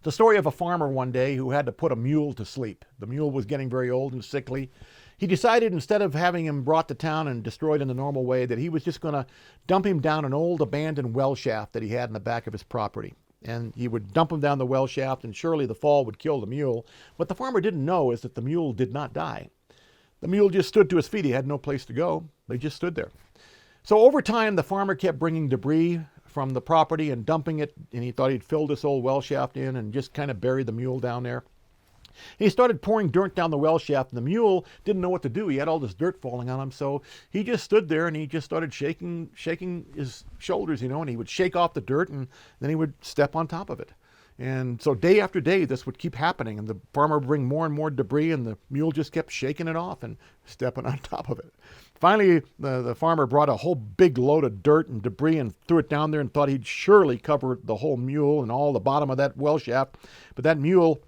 The story of a farmer one day who had to put a mule to sleep. The mule was getting very old and sickly. He decided, instead of having him brought to town and destroyed in the normal way, that he was just going to dump him down an old abandoned well shaft that he had in the back of his property. And he would dump him down the well shaft, and surely the fall would kill the mule. What the farmer didn't know is that the mule did not die. The mule just stood to his feet. He had no place to go. He just stood there. So over time, the farmer kept bringing debris from the property and dumping it, and he thought he'd fill this old well shaft in and just kind of bury the mule down there. He started pouring dirt down the well shaft, and the mule didn't know what to do. He had all this dirt falling on him, so he just stood there and he just started shaking his shoulders, and he would shake off the dirt, and then he would step on top of it. And so day after day, this would keep happening, and the farmer would bring more and more debris, and the mule just kept shaking it off and stepping on top of it. Finally, the farmer brought a whole big load of dirt and debris and threw it down there and thought he'd surely cover the whole mule and all the bottom of that well shaft. But that mule,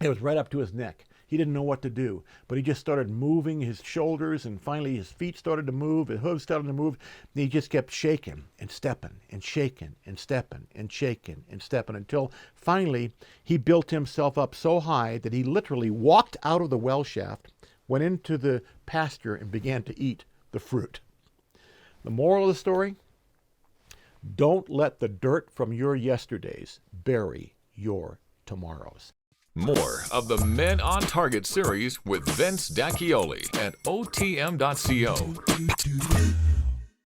it was right up to his neck. He didn't know what to do, but he just started moving his shoulders, and finally his feet started to move, his hooves started to move, and he just kept shaking and stepping and shaking and stepping and shaking and stepping until finally he built himself up so high that he literally walked out of the well shaft, went into the pasture, and began to eat the fruit. The moral of the story? Don't let the dirt from your yesterdays bury your tomorrows. More of the Men on Target series with Vince D'Acchioli at otm.co.